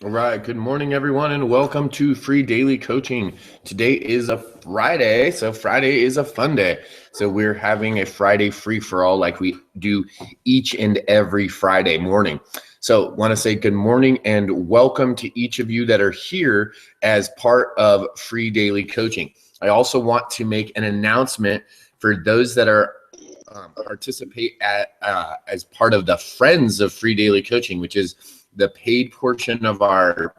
All right. Good morning, everyone, and welcome to Free Daily Coaching. Today is a Friday, so Friday is a fun day. So we're having a Friday free for all like we do each and every Friday morning. So want to say good morning and welcome to each of you that are here as part of Free Daily Coaching. I also want to make an announcement for those that are participate as part of the Friends of Free Daily Coaching, which is the paid portion of our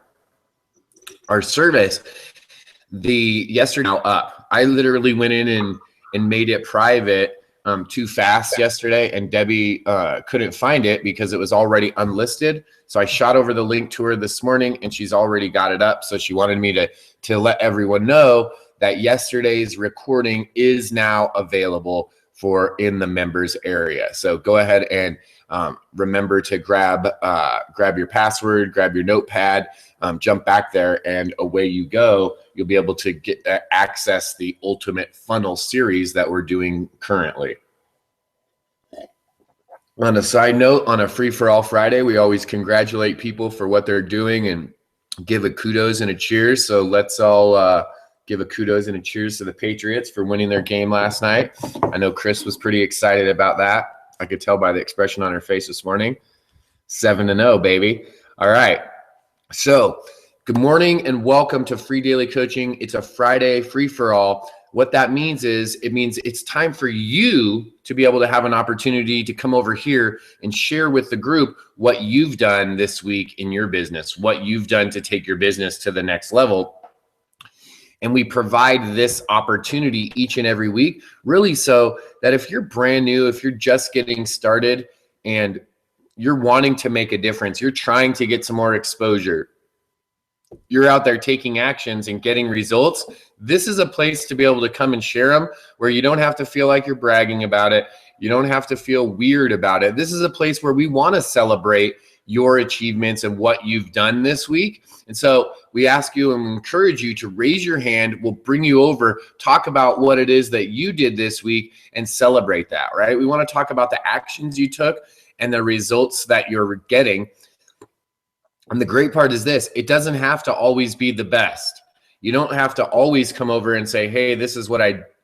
service. The yesterday now up. I literally went in and made it private too fast yesterday, and Debbie couldn't find it because it was already unlisted. So I shot over the link to her this morning, and she's already got it up. So she wanted me to let everyone know that yesterday's recording is now available for in the members area. So go ahead and remember to grab your password, grab your notepad, jump back there, and away you go. You'll be able to get access the Ultimate Funnel series that we're doing currently. On a side note, on a Free for All Friday, we always congratulate people for what they're doing and give a kudos and a cheers. So let's all give a kudos and a cheers to the Patriots for winning their game last night. I know Chris was pretty excited about that. I could tell by the expression on her face this morning. 7-0, baby. All right. So good morning and welcome to Free Daily Coaching. It's a Friday free for all. What that means is it means it's time for you to be able to have an opportunity to come over here and share with the group what you've done this week in your business, what you've done to take your business to the next level. And we provide this opportunity each and every week, really so that if you're brand new, if you're just getting started and you're wanting to make a difference, you're trying to get some more exposure, you're out there taking actions and getting results, this is a place to be able to come and share them where you don't have to feel like you're bragging about it. You don't have to feel weird about it. This is a place where we want to celebrate your achievements and what you've done this week. And so we ask you and encourage you to raise your hand. We'll bring you over, talk about what it is that you did this week and celebrate that, right? We want to talk about the actions you took and the results that you're getting. And the great part is this, it doesn't have to always be the best. You don't have to always come over and say, hey, this is what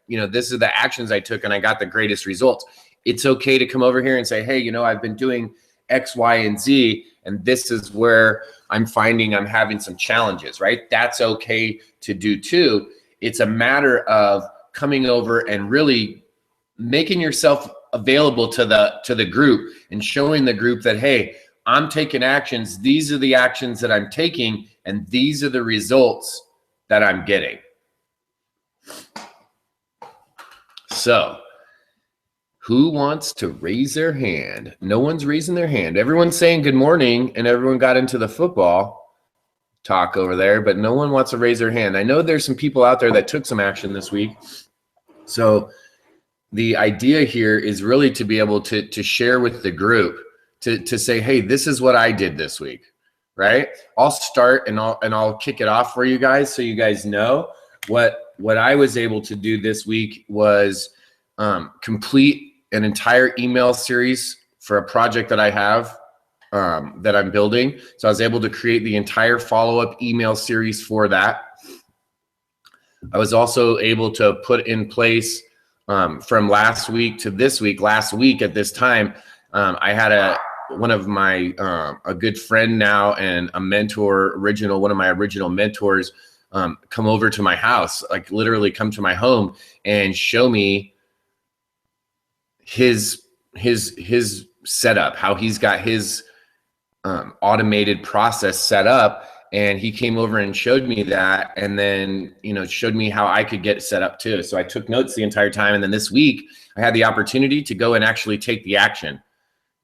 this is the actions I took and I got the greatest results. It's okay to come over here and say, hey, I've been doing X, Y, and Z, and this is where I'm finding I'm having some challenges, right? That's okay to do too. It's a matter of coming over and really making yourself available to the group and showing the group that, hey, I'm taking actions. These are the actions that I'm taking, and these are the results that I'm getting. So, who wants to raise their hand? No one's raising their hand. Everyone's saying good morning, and everyone got into the football talk over there, but no one wants to raise their hand. I know there's some people out there that took some action this week. So the idea here is really to be able to share with the group, to say, hey, this is what I did this week, right? I'll start and I'll kick it off for you guys so you guys know what I was able to do this week was complete an entire email series for a project that I have that I'm building. So I was able to create the entire follow-up email series for that. I was also able to put in place from last week to this week. Last week at this time, I had one of my a good friend now and a mentor, one of my original mentors, come over to my house, like literally come to my home and show me his setup, how he's got his automated process set up. And he came over and showed me that, and then showed me how I could get it set up too. So I took notes the entire time, and then this week I had the opportunity to go and actually take the action,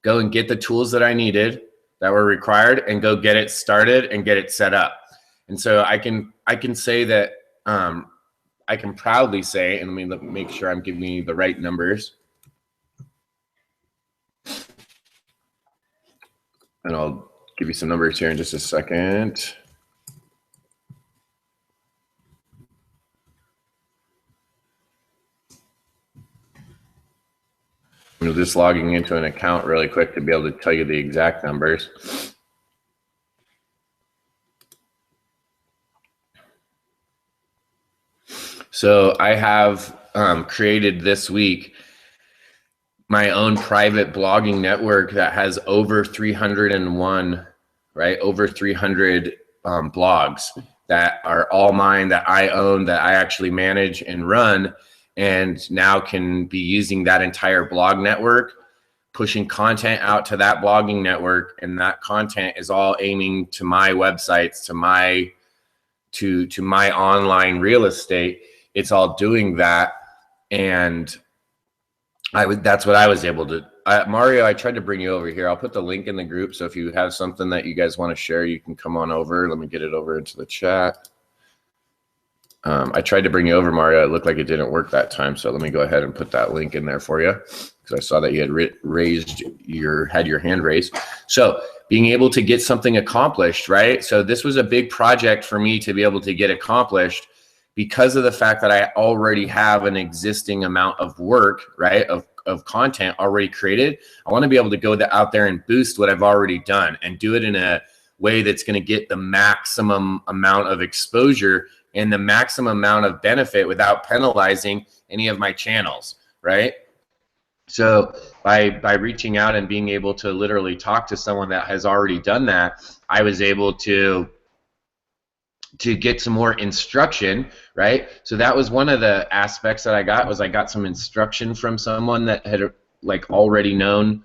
go and get the tools that I needed that were required, and go get it started and get it set up. And so I can say that I can proudly say, and let me make sure I'm giving you the right numbers. And I'll give you some numbers here in just a second. I'm just logging into an account really quick to be able to tell you the exact numbers. So I have created this week my own private blogging network that has over 301, right? Over 300 blogs that are all mine, that I own, that I actually manage and run, and now can be using that entire blog network, pushing content out to that blogging network, and that content is all aiming to my websites, to my online real estate. It's all doing that, and that's what I was able to. Mario, I tried to bring you over here. I'll put the link in the group, so if you have something that you guys want to share, you can come on over. Let me get it over into the chat. I tried to bring you over, Mario. It looked like it didn't work that time, so let me go ahead and put that link in there for you, because I saw that you had had your hand raised. So being able to get something accomplished, right? So this was a big project for me to be able to get accomplished, because of the fact that I already have an existing amount of work, right, of content already created. I want to be able to go out there and boost what I've already done and do it in a way that's going to get the maximum amount of exposure and the maximum amount of benefit without penalizing any of my channels, right? So by reaching out and being able to literally talk to someone that has already done that, I was able to get some more instruction, right? So that was one of the aspects that I got some instruction from someone that had like already known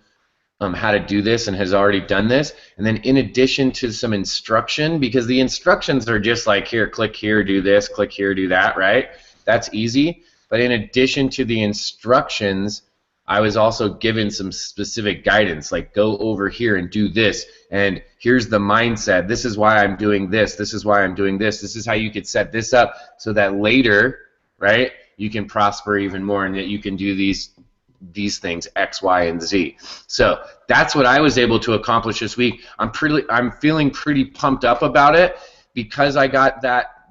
how to do this and has already done this. And then in addition to some instruction, because the instructions are just like, here, click here, do this, click here, do that, right? That's easy. But in addition to the instructions, I was also given some specific guidance, like go over here and do this, and here's the mindset. This is why I'm doing this. This is why I'm doing this. This is how you could set this up so that later, right, you can prosper even more and that you can do these things X, Y, and Z. So that's what I was able to accomplish this week. I'm feeling pretty pumped up about it because I got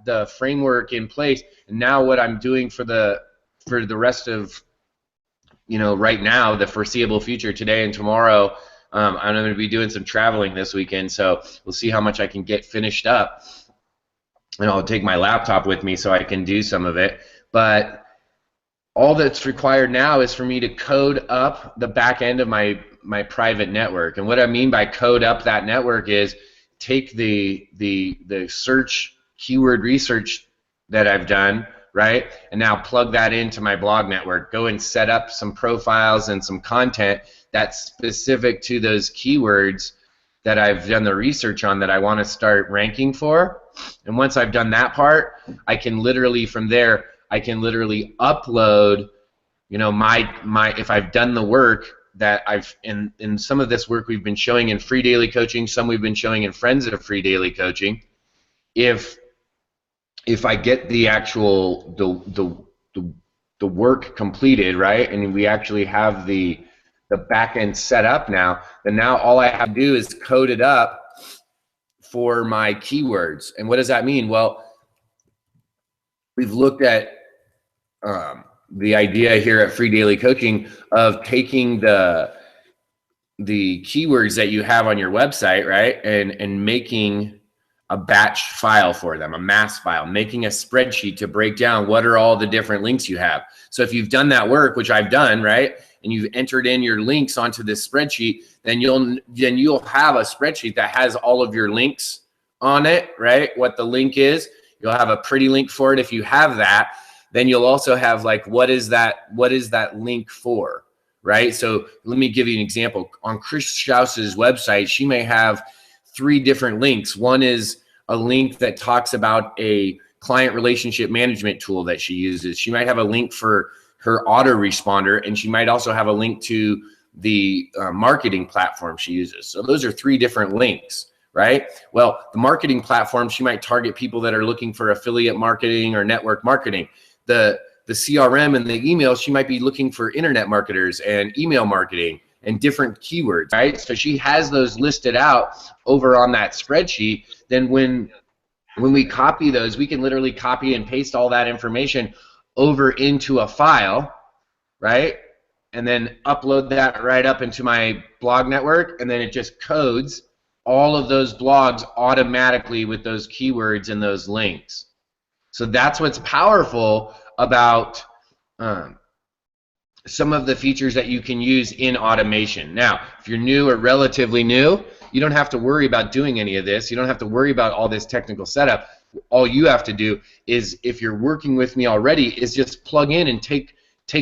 the framework in place, and now what I'm doing for the rest of, you know, right now, the foreseeable future, today and tomorrow, I'm going to be doing some traveling this weekend, so we'll see how much I can get finished up, and I'll take my laptop with me so I can do some of it. But all that's required now is for me to code up the back end of my private network. And what I mean by code up that network is take the search keyword research that I've done, right, and now plug that into my blog network. Go and set up some profiles and some content that's specific to those keywords that I've done the research on that I want to start ranking for. And once I've done that part, I can literally, from there, I can literally upload, you know, if I've done the work that I've in some of this work we've been showing in free daily coaching, some we've been showing in Friends of Free Daily Coaching. If I get the actual the work completed, right, and we actually have the back end set up now, then now all I have to do is code it up for my keywords. And what does that mean? Well, we've looked at the idea here at Free Daily Coaching of taking the keywords that you have on your website, right, and making a batch file for them, a mass file, making a spreadsheet to break down what are all the different links you have. So if you've done that work, which I've done, right, and you've entered in your links onto this spreadsheet, then you'll have a spreadsheet that has all of your links on it, right, what the link is. You'll have a pretty link for it. If you have that, then you'll also have like, what is that link for, right? So let me give you an example. On Chris Strauss's website, she may have 3 different links. One is a link that talks about a client relationship management tool that she uses. She might have a link for her autoresponder, and she might also have a link to the marketing platform she uses. So those are 3 different links, right? Well, the marketing platform, she might target people that are looking for affiliate marketing or network marketing. The CRM and the email, she might be looking for internet marketers and email marketing and different keywords, right? So she has those listed out over on that spreadsheet. Then when we copy those, we can literally copy and paste all that information over into a file, right? And then upload that right up into my blog network, and then it just codes all of those blogs automatically with those keywords and those links. So that's what's powerful about some of the features that you can use in automation. Now, if you're new or relatively new, you don't have to worry about doing any of this. You don't have to worry about all this technical setup. All you have to do is, if you're working with me already, is just plug in and take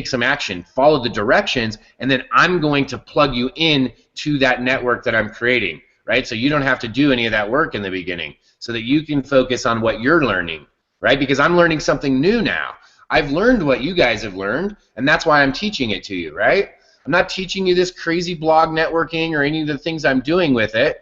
some action, follow the directions, and then I'm going to plug you in to that network that I'm creating, right? So you don't have to do any of that work in the beginning, so that you can focus on what you're learning, right? Because I'm learning something new now. I've learned what you guys have learned, and that's why I'm teaching it to you, right? I'm not teaching you this crazy blog networking or any of the things I'm doing with it.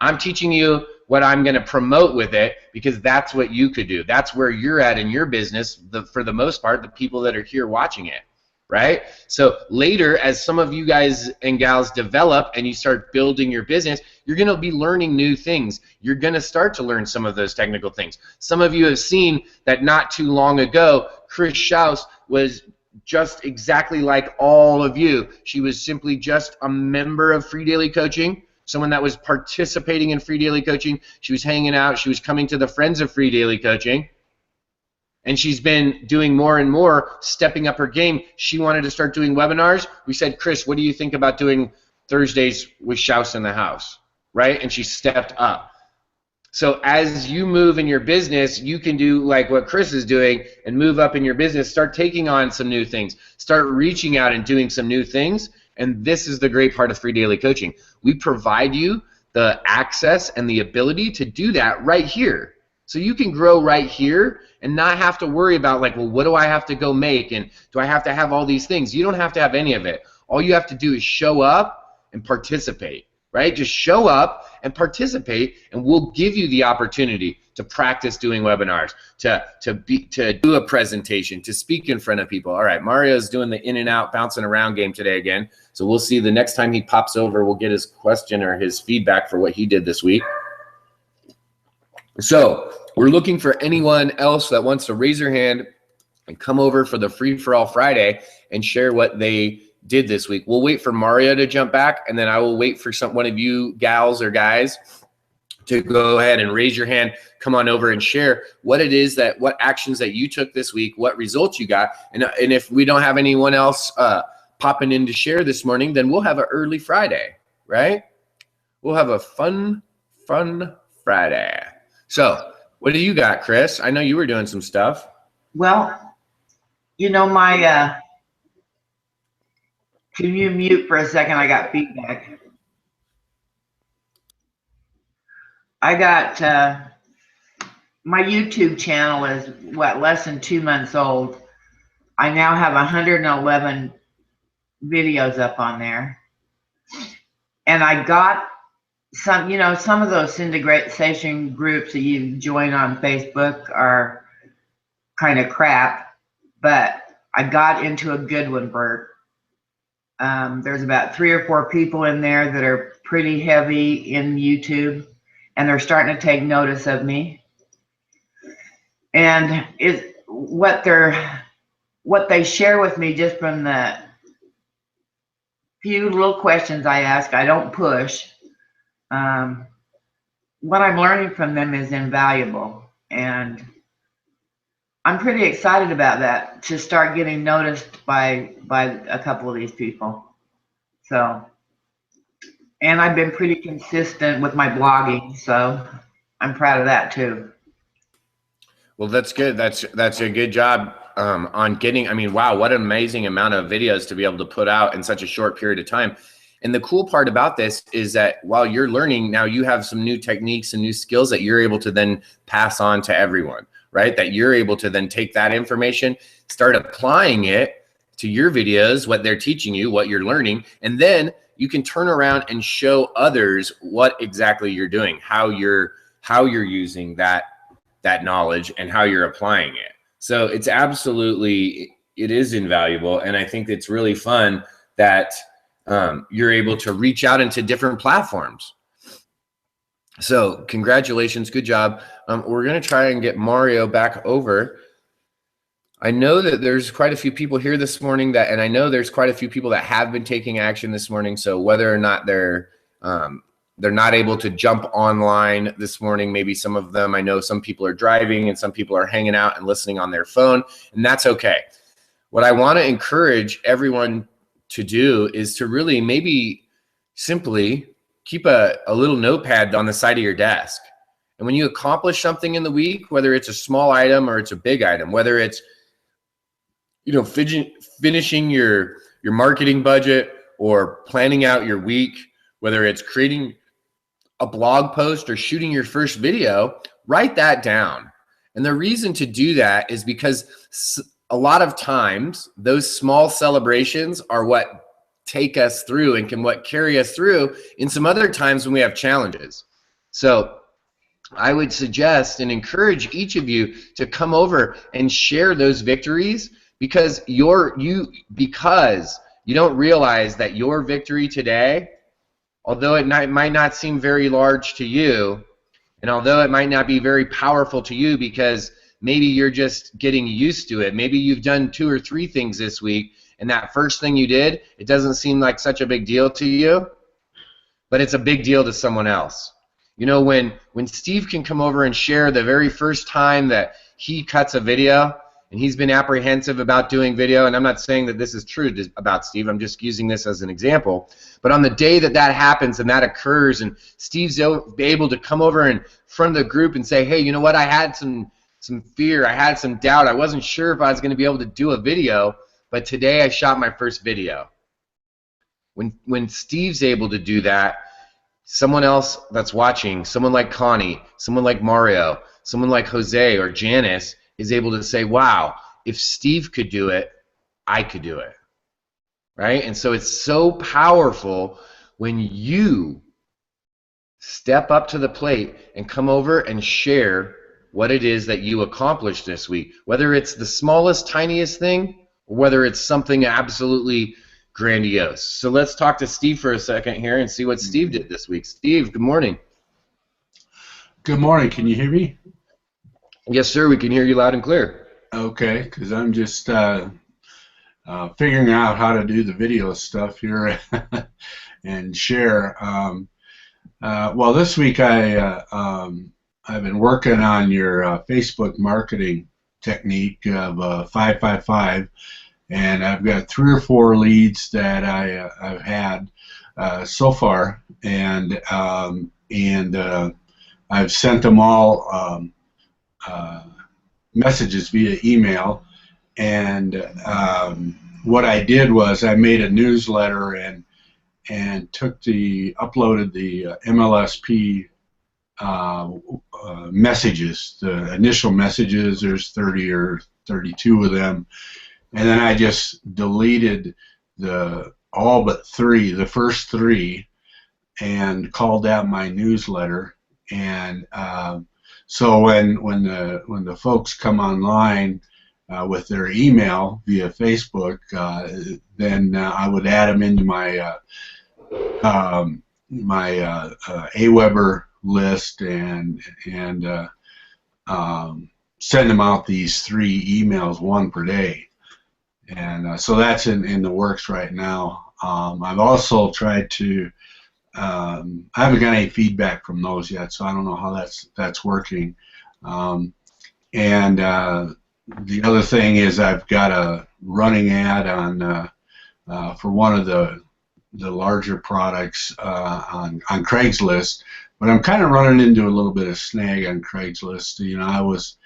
I'm teaching you what I'm going to promote with it, because that's what you could do. That's where you're at in your business, for the most part, the people that are here watching it, right? So later, as some of you guys and gals develop and you start building your business, you're going to be learning new things. You're going to start to learn some of those technical things. Some of you have seen that not too long ago, Chris Schaus was just exactly like all of you. She was simply just a member of Free Daily Coaching, someone that was participating in Free Daily Coaching. She was hanging out. She was coming to the Friends of Free Daily Coaching. And she's been doing more and more, stepping up her game. She wanted to start doing webinars. We said, Chris, what do you think about doing Thursdays with Schaus in the house, right? And she stepped up. So as you move in your business, you can do like what Chris is doing and move up in your business. Start taking on some new things. Start reaching out and doing some new things. And this is the great part of Free Daily Coaching. We provide you the access and the ability to do that right here. So you can grow right here and not have to worry about, like, well, what do I have to go make, and do I have to have all these things? You don't have to have any of it. All you have to do is show up and participate, right? Just show up and participate, and we'll give you the opportunity to practice doing webinars, to do a presentation, to speak in front of people. All right, Mario's doing the in and out, bouncing around game today again. So we'll see the next time he pops over, we'll get his question or his feedback for what he did this week. So we're looking for anyone else that wants to raise their hand and come over for the Free for All Friday and share what they did this week. We'll wait for Mario to jump back, and then I will wait for one of you gals or guys to go ahead and raise your hand, come on over and share what it is what actions that you took this week, what results you got. And if we don't have anyone else popping in to share this morning, then we'll have an early Friday, right? We'll have a fun Friday. So what do you got, Chris? I know you were doing some stuff. Well, you know, my can you mute for a second? I got feedback. I got my YouTube channel is less than 2 months old. I now have 111 videos up on there, and I got some, some of those syndication groups that you join on Facebook are kind of crap, but I got into a good one, Bert. There's about 3 or 4 people in there that are pretty heavy in YouTube, and they're starting to take notice of me. And what they share with me, just from the few little questions I ask, I don't push. What I'm learning from them is invaluable, and I'm pretty excited about that, to start getting noticed by a couple of these people. So, and I've been pretty consistent with my blogging, so I'm proud of that too. Well, that's good. That's a good job on getting. I mean, wow, what an amazing amount of videos to be able to put out in such a short period of time. And the cool part about this is that while you're learning, now you have some new techniques and new skills that you're able to then pass on to everyone, right? That you're able to then take that information, start applying it to your videos, what they're teaching you, what you're learning, and then you can turn around and show others what exactly you're doing, how you're using that knowledge and how you're applying it. So it is invaluable. And I think it's really fun that you're able to reach out into different platforms. So congratulations, good job. We're gonna try and get Mario back over. I know that there's quite a few people here this morning and I know there's quite a few people that have been taking action this morning. So whether or not they're they're not able to jump online this morning. Maybe some of them, I know some people are driving and some people are hanging out and listening on their phone, and that's okay. What I want to encourage everyone to do is to really maybe simply keep a little notepad on the side of your desk. And when you accomplish something in the week, whether it's a small item or it's a big item, whether it's, you know, finishing your marketing budget or planning out your week, whether it's creating a blog post or shooting your first video, write that down. And the reason to do that is because a lot of times those small celebrations are what take us through and can what carry us through in some other times when we have challenges. So I would suggest and encourage each of you to come over and share those victories, because because you don't realize that your victory today, although it might not seem very large to you, and although it might not be very powerful to you because maybe you're just getting used to it, maybe you've done 2 or 3 things this week, and that first thing you did, it doesn't seem like such a big deal to you, but it's a big deal to someone else. You know, when Steve can come over and share the very first time that he cuts a video, and he's been apprehensive about doing video, and I'm not saying that this is true about Steve, I'm just using this as an example, but on the day that that happens and that occurs, and Steve's able to come over in front of the group and say, hey, you know what, I had some fear, I had some doubt, I wasn't sure if I was going to be able to do a video, but today I shot my first video. When Steve's able to do that, someone else that's watching, someone like Connie, someone like Mario, someone like Jose or Janice, is able to say, wow, if Steve could do it, I could do it, right? And so it's so powerful when you step up to the plate and come over and share what it is that you accomplished this week, whether it's the smallest, tiniest thing, or whether it's something absolutely grandiose. So let's talk to Steve for a second here and see what Steve did this week. Steve, good morning. Good morning. Can you hear me? Yes, sir. We can hear you loud and clear. Okay, because I'm just figuring out how to do the video stuff here and share. Well, this week I've been working on your Facebook marketing technique of 555, and I've got 3 or 4 leads that I've had so far, and I've sent them all messages via email, and what I did was I made a newsletter and uploaded the MLSP messages, the initial messages. There's 30 or 32 of them, and then I just deleted all but 3, the first 3, and called that my newsletter. And so when the folks come online with their email via Facebook, then I would add them into my Aweber list and send them out these 3 emails, 1 per day. And so that's in the works right now. I've also tried to I haven't got any feedback from those yet, so I don't know how that's working. And the other thing is I've got a running ad on for one of the larger products on Craigslist, but I'm kind of running into a little bit of snag on Craigslist. You know, I was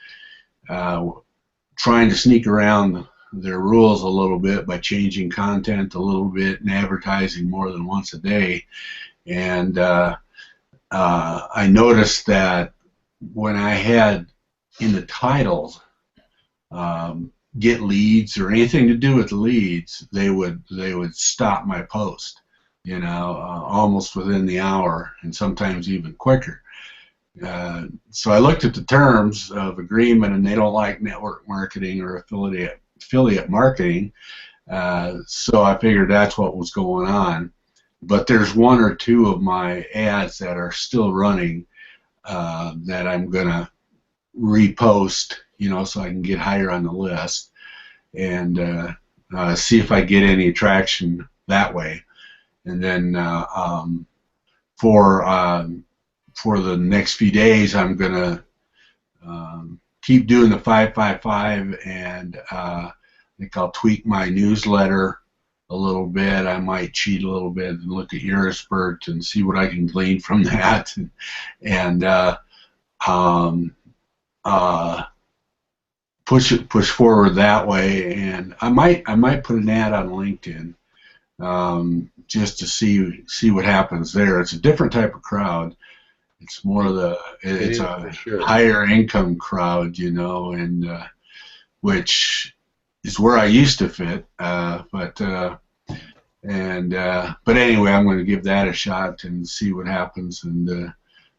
trying to sneak around their rules a little bit by changing content a little bit and advertising more than once a day. And I noticed that when I had in the titles get leads or anything to do with leads, they would stop my post, you know, almost within the hour, and sometimes even quicker. So I looked at the terms of agreement, and they don't like network marketing or affiliate marketing. So I figured that's what was going on. But there's 1 or 2 of my ads that are still running that I'm gonna repost, you know, so I can get higher on the list and see if I get any traction that way. And then for the next few days, I'm gonna keep doing the 555, and I think I'll tweak my newsletter a little bit. I might cheat a little bit and look at Eurospurt and see what I can glean from that, and push forward that way. And I might put an ad on LinkedIn just to see what happens there. It's a different type of crowd. It's more it's a higher income crowd, you know, and which is where I used to fit. But anyway, I'm going to give that a shot and see what happens. And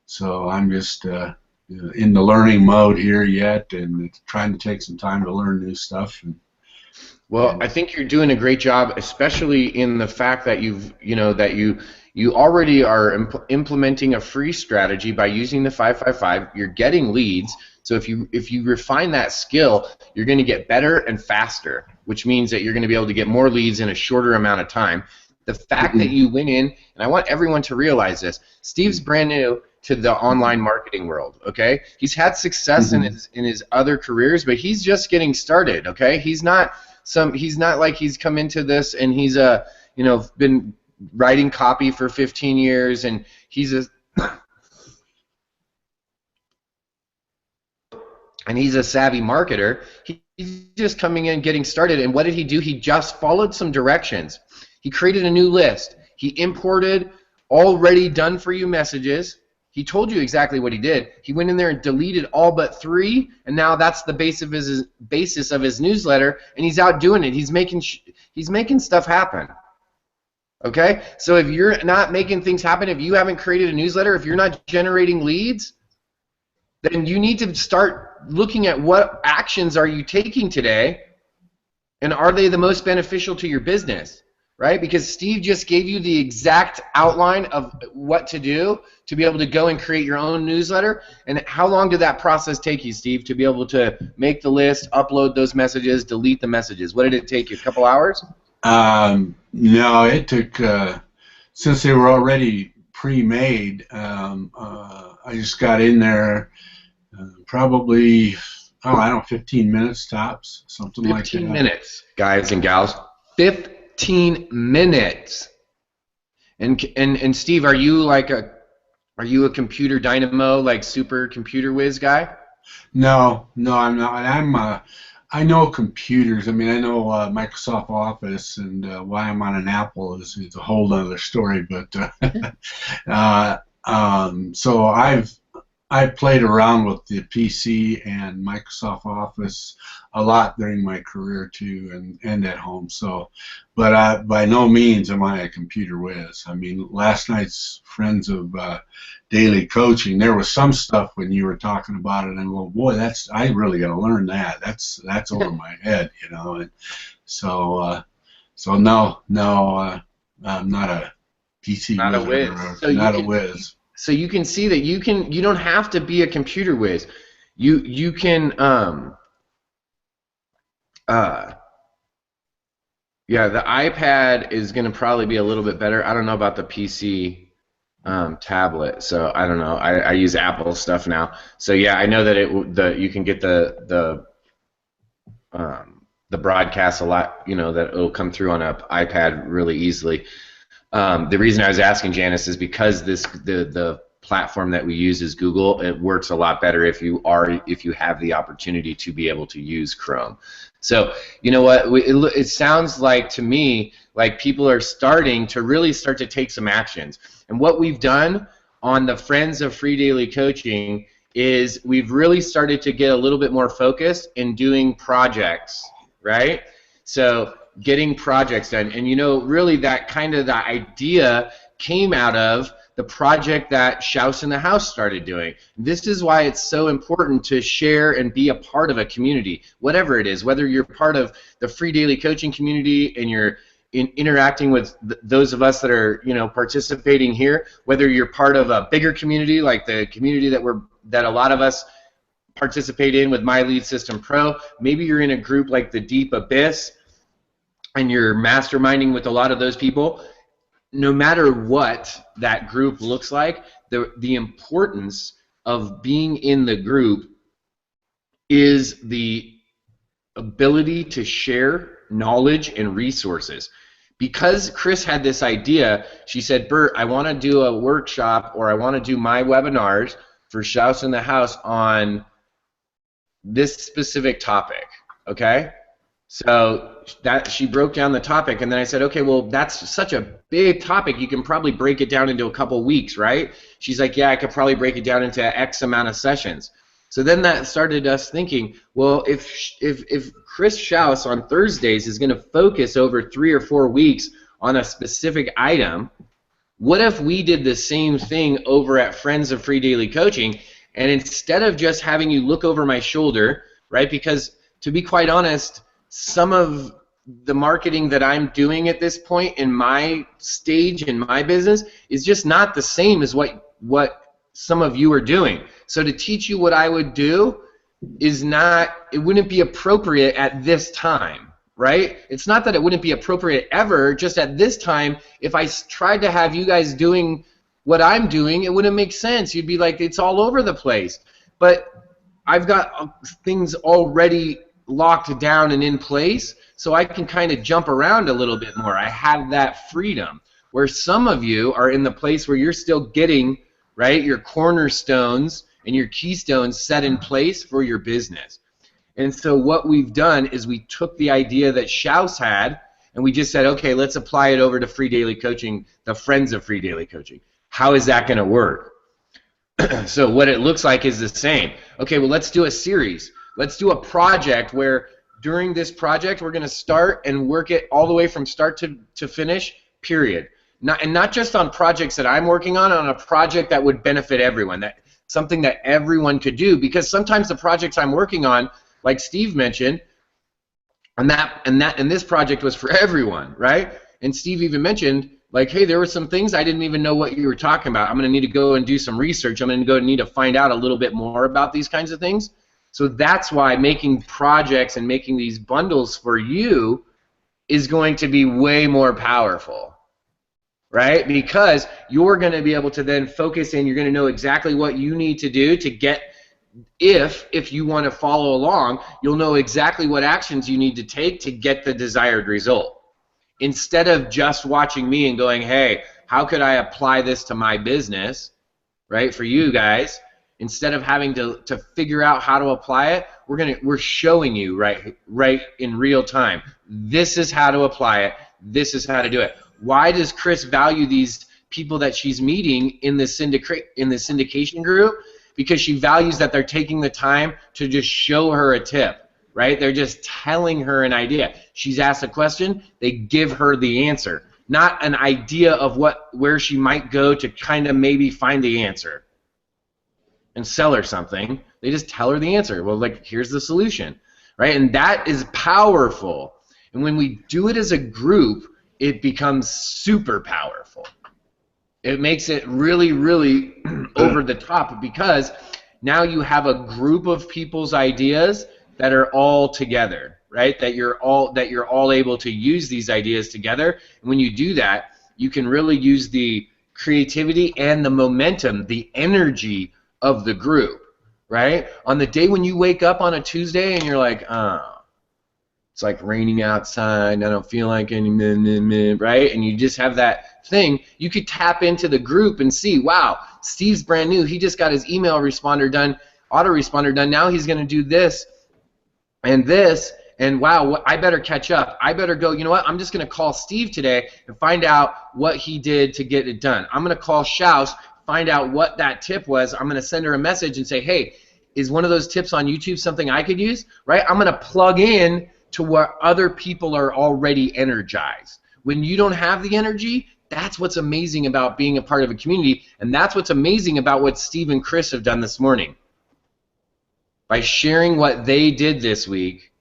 so I'm just in the learning mode here yet, and trying to take some time to learn new stuff. Well, I think you're doing a great job, especially in the fact that you already are implementing a free strategy by using the 555. You're getting leads. So if you refine that skill, you're going to get better and faster, which means that you're going to be able to get more leads in a shorter amount of time. The fact that you went in, and I want everyone to realize this, Steve's brand new to the online marketing world, okay? He's had success in his other careers, but he's just getting started, okay? He's not like he's come into this and he's been writing copy for 15 years and he's a savvy marketer. He's just coming in, getting started. And what did he do? He just followed some directions. He created a new list. He imported already done for you messages. He told you exactly what he did. He went in there and deleted all but 3, and now that's the basis of his newsletter, and he's out doing it. He's making stuff happen. Okay? So if you're not making things happen, if you haven't created a newsletter, if you're not generating leads, then you need to start looking at what actions are you taking today, and are they the most beneficial to your business? Right? Because Steve just gave you the exact outline of what to do to be able to go and create your own newsletter. And how long did that process take you, Steve, to be able to make the list, upload those messages, delete the messages? What did it take you, a couple hours? No, it took, since they were already pre-made, I just got in there probably, I don't know, 15 minutes tops, something like that. 15 minutes, guys and gals. 15 minutes. And Steve, are you a computer dynamo, like super computer whiz guy? No, I'm not. I know computers. I mean, I know Microsoft Office, and why I'm on an Apple is a whole other story. But so I've played around with the PC and Microsoft Office a lot during my career too, and at home. So, but by no means am I a computer whiz. I mean, last night's Friends of Daily Coaching, there was some stuff when you were talking about it, and I'm going, boy, I really got to learn that. That's over my head, you know. And so no, I'm not a PC not whiz. A whiz. So not a whiz. So you can see that you don't have to be a computer whiz. You can yeah, the iPad is going to probably be a little bit better. I don't know about the PC tablet, so I don't know. I use Apple stuff now, so yeah, I know that you can get the broadcast a lot. You know that it'll come through on an iPad really easily. The reason I was asking Janice is because the platform that we use is Google. It works a lot better if you have the opportunity to be able to use Chrome. So you know what? It sounds like to me like people are starting to take some actions. And what we've done on the Friends of Free Daily Coaching is we've really started to get a little bit more focused in doing projects, right? So getting projects done, and you know, really that kind of the idea came out of the project that Shouse in the House started doing. This is why it's so important to share and be a part of a community, whatever it is, whether you're part of the Free Daily Coaching community and you're interacting with those of us that are, you know, participating here, whether you're part of a bigger community like the community that a lot of us participate in with My Lead System Pro, maybe you're in a group like the Deep Abyss and you're masterminding with a lot of those people. no matter what that group looks like, the importance of being in the group is the ability to share knowledge and resources. Because Chris had this idea, she said, Bert, I want to do a workshop, or I want to do my webinars for Shouse in the House on this specific topic, okay? So that she broke down the topic, and then I said, okay, well, that's such a big topic, you can probably break it down into a couple weeks, right? She's like, yeah, I could probably break it down into X amount of sessions. So then that started us thinking, well, if Chris Shouse on Thursdays is going to focus over 3 or 4 weeks on a specific item, what if we did the same thing over at Friends of Free Daily Coaching, and instead of just having you look over my shoulder, right, because to be quite honest, some of the marketing that I'm doing at this point in my stage in my business is just not the same as what some of you are doing. So to teach you what I would do is not, it wouldn't be appropriate at this time, right? It's not that it wouldn't be appropriate ever, just at this time, if I tried to have you guys doing what I'm doing, it wouldn't make sense. You'd be like, it's all over the place. But I've got things already locked down and in place, so I can kind of jump around a little bit more. I have that freedom, where some of you are in the place where you're still getting, right, your cornerstones and your keystones set in place for your business. And so what we've done is we took the idea that Shouse had, and we just said, okay, let's apply it over to Free Daily Coaching, the Friends of Free Daily Coaching. How is that going to work? So what it looks like is the same. Okay, well, let's do a series. Let's do a project where during this project we're going to start and work it all the way from start to finish, period. Not just on projects that I'm working on a project that would benefit everyone, something that everyone could do, because sometimes the projects I'm working on, like Steve mentioned, and this project was for everyone, right? And Steve even mentioned, like, hey, there were some things I didn't even know what you were talking about. I'm going to need to go and do some research. I'm going to need to find out a little bit more about these kinds of things. So that's why making projects and making these bundles for you is going to be way more powerful, right? Because you're going to be able to then focus in. You're going to know exactly what you need to do to get, if you want to follow along, you'll know exactly what actions you need to take to get the desired result. Instead of just watching me and going, hey, how could I apply this to my business, right, for you guys, instead of having to figure out how to apply it, we're showing you right in real time. This is how to apply it. This is how to do it. Why does Chris value these people that she's meeting in the syndication group? Because she values that they're taking the time to just show her a tip, right? They're just telling her an idea. She's asked a question, they give her the answer, not an idea of where she might go to kind of maybe find the answer and sell her something. They just tell her the answer. Well, like, here's the solution, right? And that is powerful. And when we do it as a group, it becomes super powerful. It makes it really, really over the top, because now you have a group of people's ideas that are all together, right? That you're all able to use these ideas together. And when you do that, you can really use the creativity and the momentum, the energy of the group, right? On the day when you wake up on a Tuesday and you're like, it's like raining outside, I don't feel like any, right? And you just have that thing, you could tap into the group and see, wow, Steve's brand new, he just got his email responder done, autoresponder done, now he's going to do this and this, and wow, I better catch up. I better go, you know what, I'm just going to call Steve today and find out what he did to get it done. I'm going to call Shouse, find out what that tip was. I'm going to send her a message and say, hey, is one of those tips on YouTube something I could use, right? I'm going to plug in to where other people are already energized. When you don't have the energy, that's what's amazing about being a part of a community, and that's what's amazing about what Steve and Chris have done this morning. By sharing what they did this week,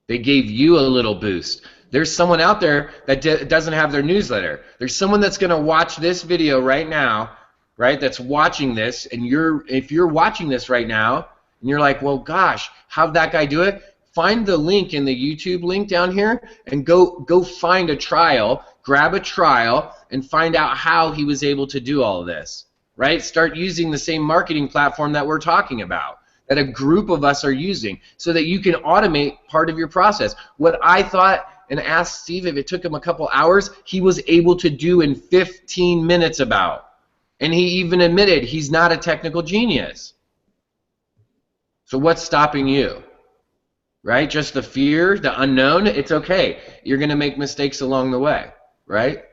they gave you a little boost. There's someone out there that doesn't have their newsletter. There's someone that's going to watch this video right now, right, that's watching this, and if you're watching this right now, and you're like, well, gosh, how'd that guy do it? Find the link in the YouTube link down here and go find a trial. grab a trial and find out how he was able to do all of this, right? Start using the same marketing platform that we're talking about, that a group of us are using, so that you can automate part of your process. What I thought and asked Steve if it took him a couple hours, he was able to do in 15 minutes about. And he even admitted he's not a technical genius. So what's stopping you? Right? Just the fear, the unknown. It's okay. You're going to make mistakes along the way, right?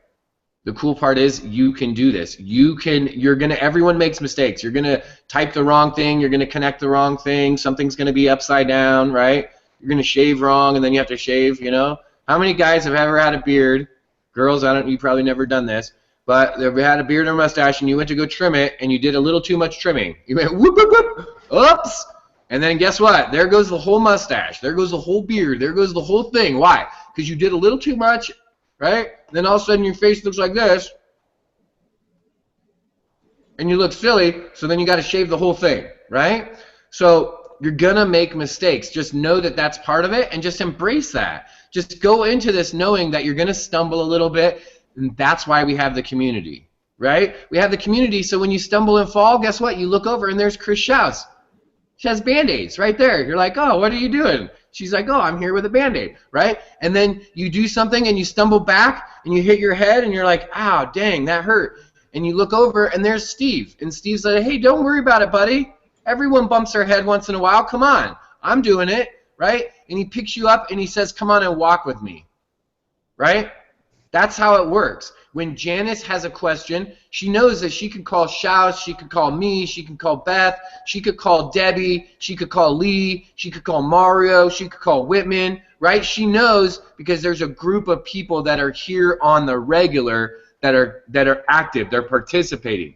The cool part is you can do this. Everyone makes mistakes. You're going to type the wrong thing. You're going to connect the wrong thing. Something's going to be upside down, right? You're going to shave wrong, and then you have to shave, you know? How many guys have ever had a beard? Girls, you've probably never done this, but they've had a beard or mustache, and you went to go trim it, and you did a little too much trimming. You went, whoop, whoop, whoop, oops. And then guess what? There goes the whole mustache. There goes the whole beard. There goes the whole thing. Why? Because you did a little too much, right? Then all of a sudden your face looks like this, and you look silly, so then you got to shave the whole thing, right? So you're going to make mistakes. Just know that that's part of it, and just embrace that. Just go into this knowing that you're going to stumble a little bit, and that's why we have the community, right? We have the community, so when you stumble and fall, guess what? You look over, and there's Chris Schaus. She has Band-Aids right there. You're like, oh, what are you doing? She's like, oh, I'm here with a Band-Aid, right? And then you do something and you stumble back and you hit your head and you're like, ow, dang, that hurt. And you look over and there's Steve. And Steve's like, hey, don't worry about it, buddy. Everyone bumps their head once in a while. Come on. I'm doing it, right? And he picks you up and he says, come on and walk with me, right? That's how it works. When Janice has a question, she knows that she could call Schaus, she could call me, she could call Beth, she could call Debbie, she could call Lee, she could call Mario, she could call Whitman, right? She knows because there's a group of people that are here on the regular that are active, they're participating,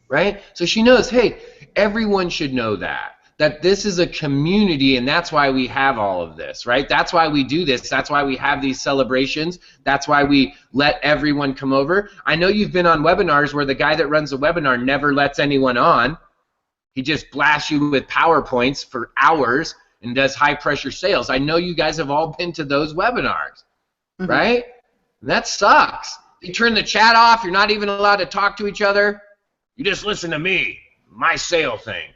right? So she knows, hey, everyone should know that this is a community, and that's why we have all of this, right? That's why we do this. That's why we have these celebrations. That's why we let everyone come over. I know you've been on webinars where the guy that runs the webinar never lets anyone on. He just blasts you with PowerPoints for hours and does high-pressure sales. I know you guys have all been to those webinars, right? And that sucks. You turn the chat off. You're not even allowed to talk to each other. You just listen to me, my sale thing.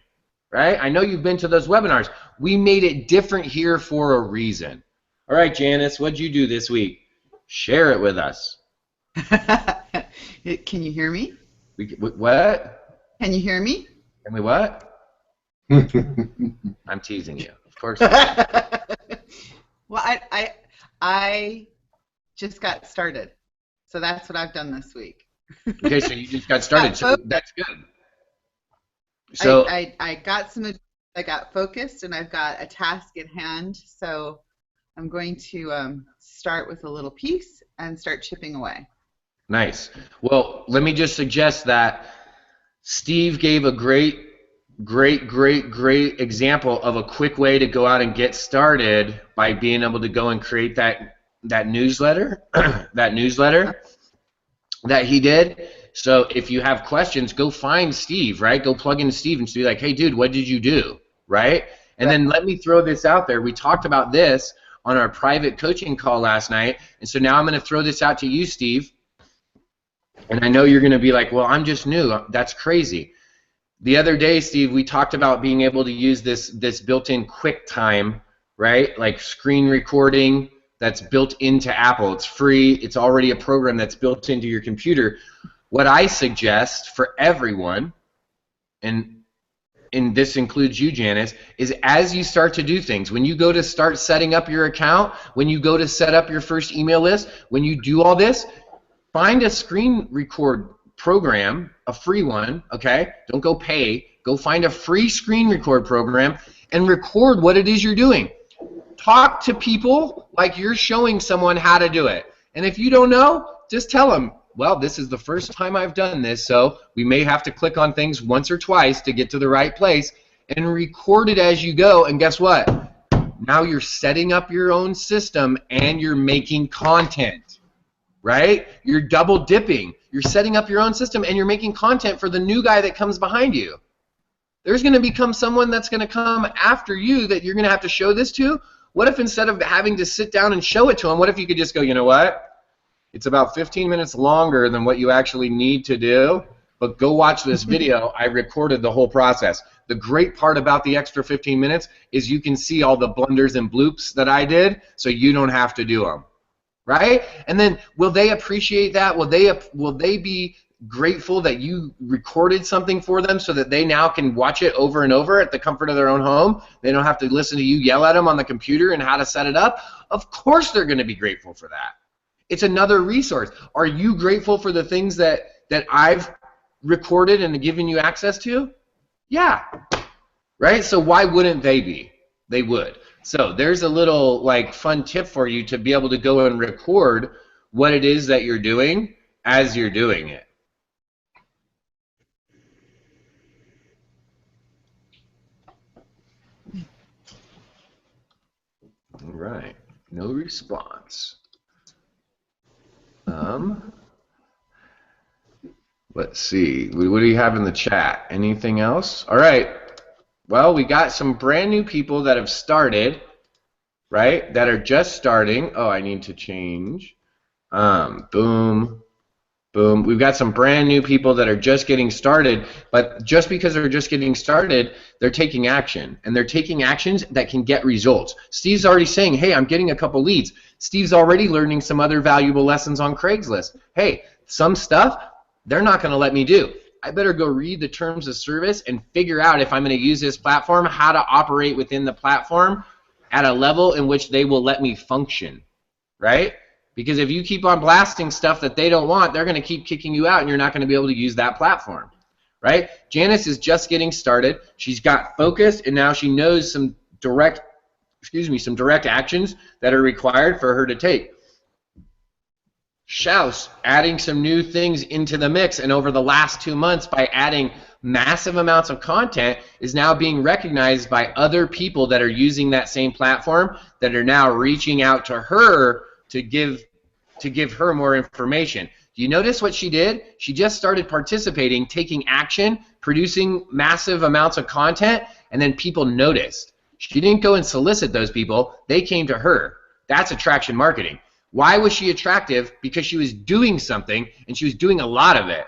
Right? I know you've been to those webinars. We made it different here for a reason. All right, Janice, what'd you do this week? Share it with us. Can you hear me? What? Can you hear me? Can we what? I'm teasing you. Of course. Well, I just got started. So that's what I've done this week. Okay, so you just got started. So that's good. So I got focused, and I've got a task at hand, so I'm going to start with a little piece and start chipping away. Nice. Well, let me just suggest that Steve gave a great example of a quick way to go out and get started by being able to go and create that newsletter, that he did. So if you have questions, go find Steve, right? Go plug into Steve and be like, hey, dude, what did you do, right? And then let me throw this out there. We talked about this on our private coaching call last night, and so now I'm going to throw this out to you, Steve. And I know you're going to be like, well, I'm just new. That's crazy. The other day, Steve, we talked about being able to use this built-in QuickTime, right? Like screen recording that's built into Apple. It's free. It's already a program that's built into your computer. What I suggest for everyone, and this includes you, Janice, is as you start to do things, when you go to start setting up your account, when you go to set up your first email list, when you do all this, find a screen record program, a free one, okay? Don't go pay. Go find a free screen record program and record what it is you're doing. Talk to people like you're showing someone how to do it. And if you don't know, just tell them, well, this is the first time I've done this, so we may have to click on things once or twice to get to the right place, and record it as you go, and guess what? Now you're setting up your own system and you're making content, right? You're double dipping. You're setting up your own system and you're making content for the new guy that comes behind you. There's going to become someone that's going to come after you that you're going to have to show this to. What if instead of having to sit down and show it to him, what if you could just go, you know what? It's about 15 minutes longer than what you actually need to do, but go watch this video. I recorded the whole process. The great part about the extra 15 minutes is you can see all the blunders and bloops that I did, so you don't have to do them, right? And then will they appreciate that? Will they be grateful that you recorded something for them so that they now can watch it over and over at the comfort of their own home? They don't have to listen to you yell at them on the computer and how to set it up. Of course they're going to be grateful for that. It's another resource. Are you grateful for the things that I've recorded and given you access to? Yeah. Right? So why wouldn't they be? They would. So there's a little like fun tip for you to be able to go and record what it is that you're doing as you're doing it. All right. No response. Let's see. What do you have in the chat? Anything else? All right. Well, we got some brand new people that have started, right? That are just starting. Oh, I need to change. Boom. Boom. We've got some brand new people that are just getting started, but just because they're just getting started, they're taking action, and they're taking actions that can get results. Steve's already saying, hey, I'm getting a couple leads. Steve's already learning some other valuable lessons on Craigslist. Hey, some stuff they're not going to let me do. I better go read the terms of service and figure out if I'm going to use this platform, how to operate within the platform at a level in which they will let me function, right? Because if you keep on blasting stuff that they don't want, they're going to keep kicking you out, and you're not going to be able to use that platform, right? Janice is just getting started. She's got focused, and now she knows some direct actions that are required for her to take. Shouse adding some new things into the mix, and over the last 2 months, by adding massive amounts of content, is now being recognized by other people that are using that same platform, that are now reaching out to her to give her more information. Do you notice what she did? She just started participating, taking action, producing massive amounts of content, and then people noticed. She didn't go and solicit those people. They came to her. That's attraction marketing. Why was she attractive? Because she was doing something, and she was doing a lot of it,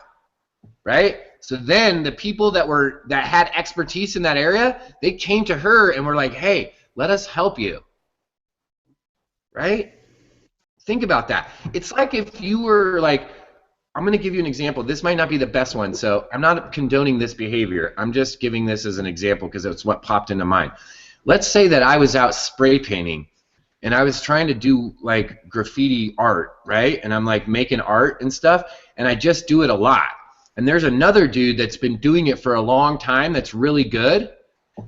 right? So then the people that had expertise in that area, they came to her and were like, hey, let us help you, right? Think about that. It's like if you were like, I'm going to give you an example. This might not be the best one, so I'm not condoning this behavior. I'm just giving this as an example because it's what popped into mind. Let's say that I was out spray painting, and I was trying to do like graffiti art, right? And I'm like making art and stuff, and I just do it a lot. And there's another dude that's been doing it for a long time that's really good.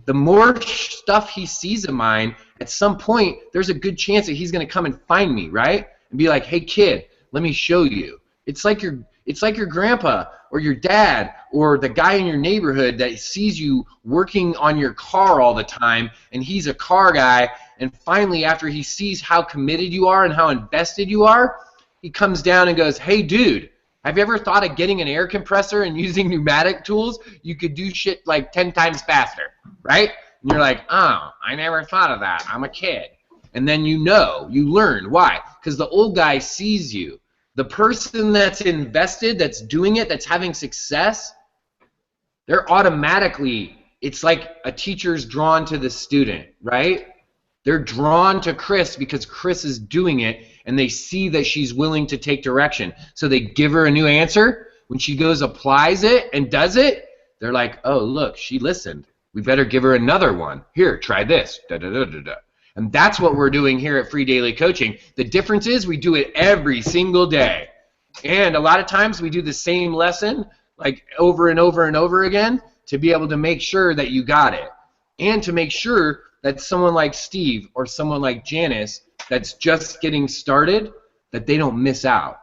The more stuff he sees of mine, at some point, there's a good chance that he's going to come and find me, right? And be like, hey, kid, let me show you. It's like your grandpa or your dad or the guy in your neighborhood that sees you working on your car all the time, and he's a car guy, and finally, after he sees how committed you are and how invested you are, he comes down and goes, hey, dude, have you ever thought of getting an air compressor and using pneumatic tools? You could do shit like 10 times faster, right? And you're like, oh, I never thought of that. I'm a kid. And then you learn. Why? Because the old guy sees you. The person that's invested, that's doing it, that's having success, they're automatically, it's like a teacher's drawn to the student, right? They're drawn to Chris because Chris is doing it, and they see that she's willing to take direction. So they give her a new answer. When she goes, applies it, and does it, they're like, oh, look, she listened. We better give her another one. Here, try this. Da, da, da, da, da. And that's what we're doing here at Free Daily Coaching. The difference is we do it every single day. And a lot of times we do the same lesson like over and over and over again to be able to make sure that you got it. And to make sure that someone like Steve or someone like Janice that's just getting started, that they don't miss out.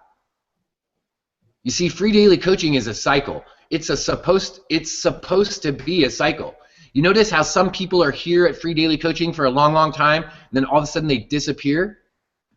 You see, Free Daily Coaching is a cycle. It's supposed to be a cycle. You notice how some people are here at Free Daily Coaching for a long, long time, and then all of a sudden they disappear?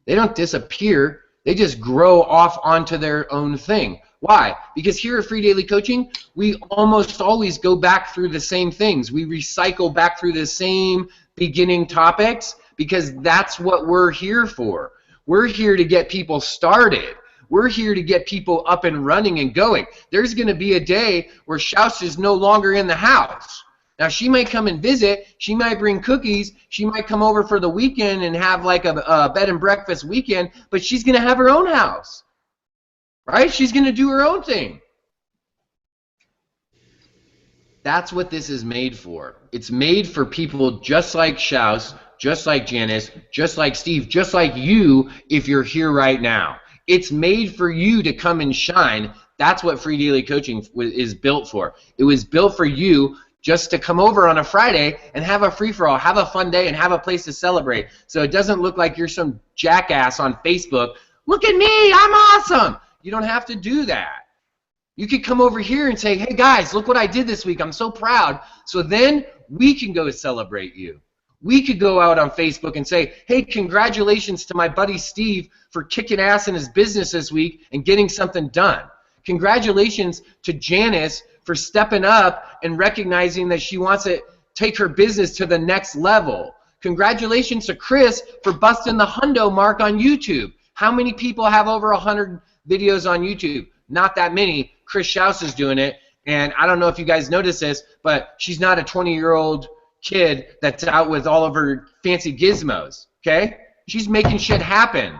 They don't disappear. They just grow off onto their own thing. Why? Because here at Free Daily Coaching, we almost always go back through the same things. We recycle back through the same beginning topics because that's what we're here for. We're here to get people started. We're here to get people up and running and going. There's going to be a day where Shouse is no longer in the house. Now, she might come and visit. She might bring cookies. She might come over for the weekend and have like a bed and breakfast weekend, but she's going to have her own house, right? She's going to do her own thing. That's what this is made for. It's made for people just like Shouse, just like Janice, just like Steve, just like you if you're here right now. It's made for you to come and shine. That's what Free Daily Coaching is built for. It was built for you just to come over on a Friday and have a free-for-all, have a fun day, and have a place to celebrate. So it doesn't look like you're some jackass on Facebook. Look at me, I'm awesome. You don't have to do that. You could come over here and say, hey guys, look what I did this week. I'm so proud. So then we can go celebrate you. We could go out on Facebook and say, hey, congratulations to my buddy Steve for kicking ass in his business this week and getting something done. Congratulations to Janice for stepping up and recognizing that she wants to take her business to the next level. Congratulations to Chris for busting the hundo mark on YouTube. How many people have over 100 videos on YouTube? Not that many. Chris Shouse is doing it, and I don't know if you guys notice this, but she's not a 20-year-old kid that's out with all of her fancy gizmos, okay? She's making shit happen.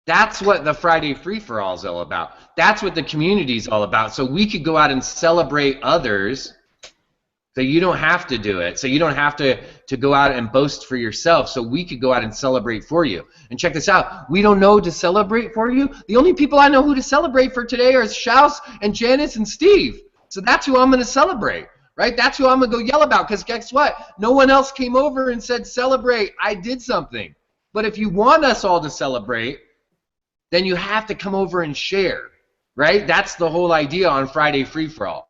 That's what the Friday Free-for-All is all about. That's what the community is all about. So we could go out and celebrate others so you don't have to do it. So you don't have to go out and boast for yourself. So we could go out and celebrate for you. And check this out. We don't know to celebrate for you. The only people I know who to celebrate for today are Shouse and Janice and Steve. So that's who I'm going to celebrate, right? That's who I'm going to go yell about, because guess what? No one else came over and said, celebrate, I did something. But if you want us all to celebrate, then you have to come over and share, right? That's the whole idea on Friday Free-for-All.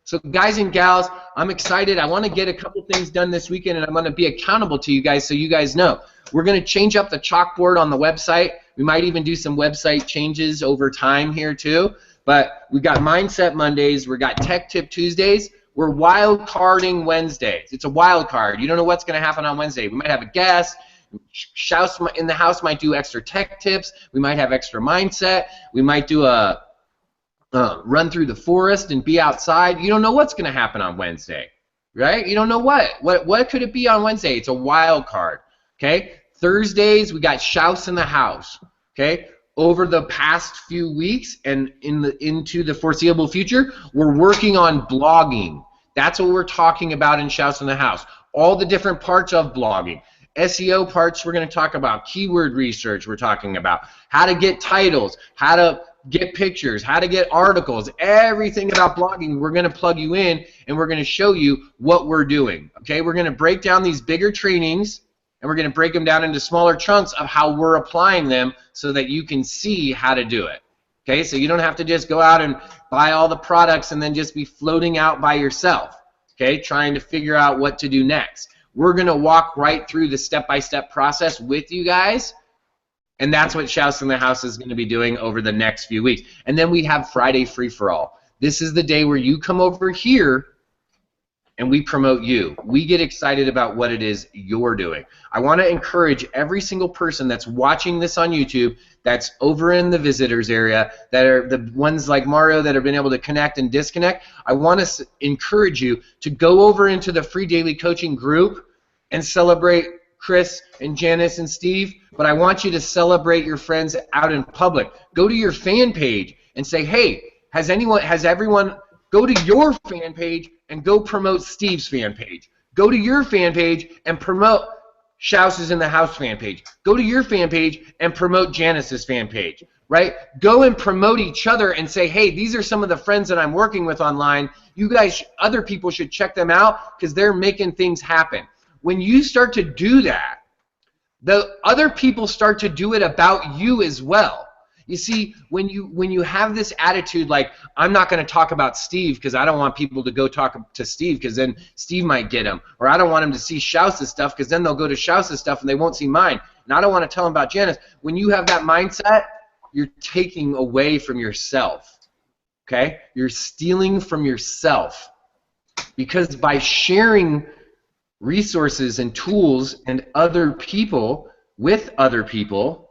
So guys and gals, I'm excited. I want to get a couple things done this weekend, and I'm going to be accountable to you guys so you guys know. We're going to change up the chalkboard on the website. We might even do some website changes over time here too. But we got Mindset Mondays. We got Tech Tip Tuesdays. We're wild carding Wednesdays. It's a wild card. You don't know what's going to happen on Wednesday. We might have a guest. Shouse in the house might do extra tech tips. We might have extra mindset. We might do a run through the forest and be outside. You don't know what's going to happen on Wednesday, right? You don't know what could it be on Wednesday. It's a wild card. Okay. Thursdays we got Shouse in the house. Okay. Over the past few weeks and into the foreseeable future, we're working on blogging. That's what we're talking about in Shouse in the house. All the different parts of blogging. SEO parts we're going to talk about. Keyword research we're talking about. How to get titles. How to get pictures, how to get articles, everything about blogging. We're going to plug you in, and we're going to show you what we're doing. Okay, we're going to break down these bigger trainings, and we're going to break them down into smaller chunks of how we're applying them so that you can see how to do it. Okay, so you don't have to just go out and buy all the products and then just be floating out by yourself, okay, trying to figure out what to do next. We're going to walk right through the step-by-step process with you guys. And that's what Shouse in the House is going to be doing over the next few weeks. And then we have Friday Free-for-All. This is the day where you come over here and we promote you. We get excited about what it is you're doing. I want to encourage every single person that's watching this on YouTube, that's over in the visitors area, that are the ones like Mario that have been able to connect and disconnect. I want to encourage you to go over into the Free Daily Coaching group and celebrate Chris and Janice and Steve, but I want you to celebrate your friends out in public. Go to your fan page and say, hey, has everyone, go to your fan page and go promote Steve's fan page. Go to your fan page and promote Shouse's in the House fan page. Go to your fan page and promote Janice's fan page, right? Go and promote each other and say, hey, these are some of the friends that I'm working with online. You guys, other people should check them out because they're making things happen. When you start to do that, the other people start to do it about you as well. You see, when you have this attitude like, I'm not going to talk about Steve because I don't want people to go talk to Steve because then Steve might get him, or I don't want him to see Shouse's stuff because then they'll go to Shouse's stuff and they won't see mine, and I don't want to tell them about Janice. When you have that mindset, you're taking away from yourself, okay? You're stealing from yourself, because by sharing resources and tools and other people with other people,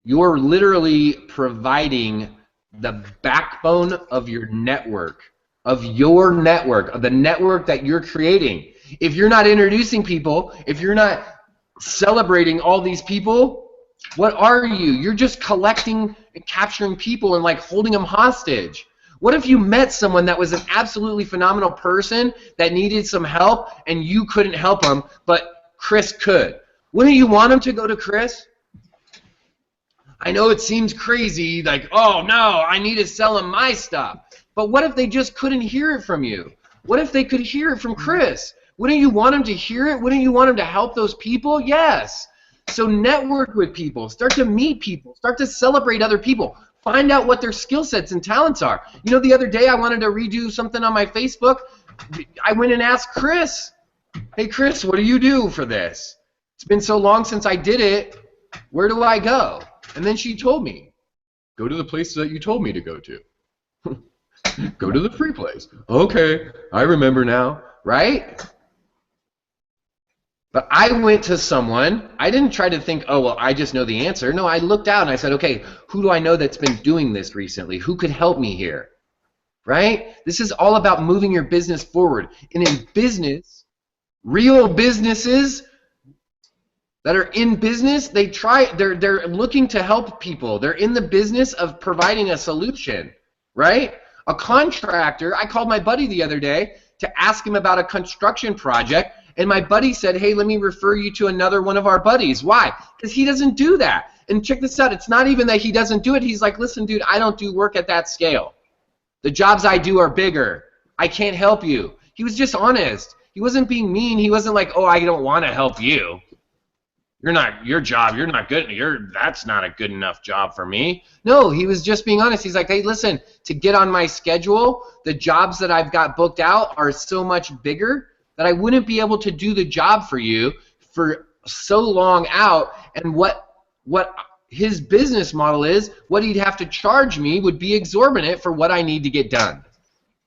You're literally providing the backbone of your network, of the network that you're creating. If you're not introducing people, if you're not celebrating all these people, what are you? You're just collecting and capturing people and like holding them hostage. What if you met someone that was an absolutely phenomenal person that needed some help and you couldn't help them, but Chris could? Wouldn't you want him to go to Chris? I know it seems crazy, like, oh no, I need to sell them my stuff. But what if they just couldn't hear it from you? What if they could hear it from Chris? Wouldn't you want them to hear it? Wouldn't you want them to help those people? Yes. So network with people. Start to meet people. Start to celebrate other people. Find out what their skill sets and talents are. You know, the other day I wanted to redo something on my Facebook. I went and asked Chris, hey Chris, what do you do for this? It's been so long since I did it. Where do I go? And then she told me, go to the place that you told me to go to. Go to the free place. Okay, I remember now, right? But I went to someone. I didn't try to think, oh, well, I just know the answer. No, I looked out and I said, okay, who do I know that's been doing this recently? Who could help me here? Right? This is all about moving your business forward. And in business, real businesses that are in business, they're looking to help people. They're in the business of providing a solution, right? A contractor, I called my buddy the other day to ask him about a construction project, and my buddy said, hey, let me refer you to another one of our buddies. Why? Because he doesn't do that. And check this out, it's not even that he doesn't do it. He's like, listen, dude, I don't do work at that scale. The jobs I do are bigger. I can't help you. He was just honest. He wasn't being mean. He wasn't like, oh, I don't want to help you. You're not, your job, you're not good, that's not a good enough job for me. No, he was just being honest. He's like, hey, listen, to get on my schedule, the jobs that I've got booked out are so much bigger that I wouldn't be able to do the job for you for so long out, and what his business model is, what he'd have to charge me would be exorbitant for what I need to get done,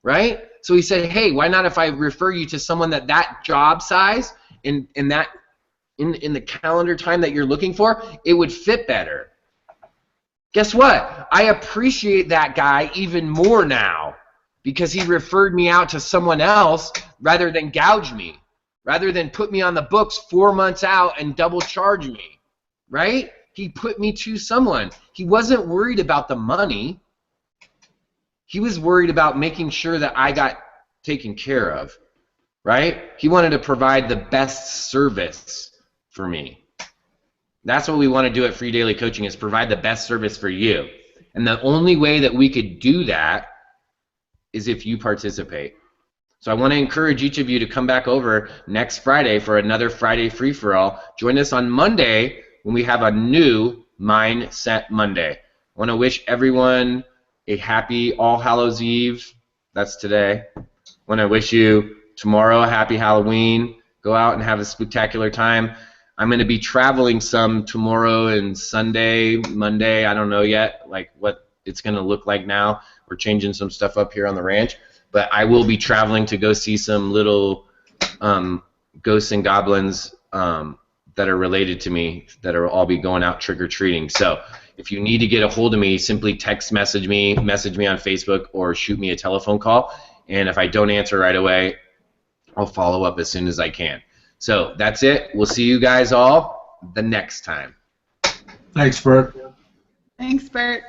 right? So he said, hey, why not if I refer you to someone that job size in the calendar time that you're looking for, it would fit better. Guess what? I appreciate that guy even more now because he referred me out to someone else rather than gouge me, rather than put me on the books 4 months out and double charge me, right? He put me to someone. He wasn't worried about the money. He was worried about making sure that I got taken care of, right? He wanted to provide the best service for me. That's what we want to do at Free Daily Coaching, is provide the best service for you. And the only way that we could do that is if you participate. So I want to encourage each of you to come back over next Friday for another Friday free-for-all. Join us on Monday when we have a new Mindset Monday. I want to wish everyone a happy All Hallows Eve. That's today. I want to wish you tomorrow a happy Halloween. Go out and have a spectacular time. I'm going to be traveling some tomorrow and Sunday, Monday. I don't know yet, like what it's going to look like now. We're changing some stuff up here on the ranch. But I will be traveling to go see some little ghosts and goblins that are related to me that are all be going out trick-or-treating. So if you need to get a hold of me, simply text message me on Facebook, or shoot me a telephone call. And if I don't answer right away, I'll follow up as soon as I can. So that's it. We'll see you guys all the next time. Thanks, Bert. Thanks, Bert.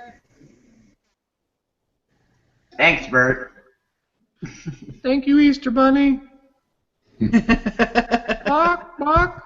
Thanks, Bert. Thank you, Easter Bunny. Bark, bark.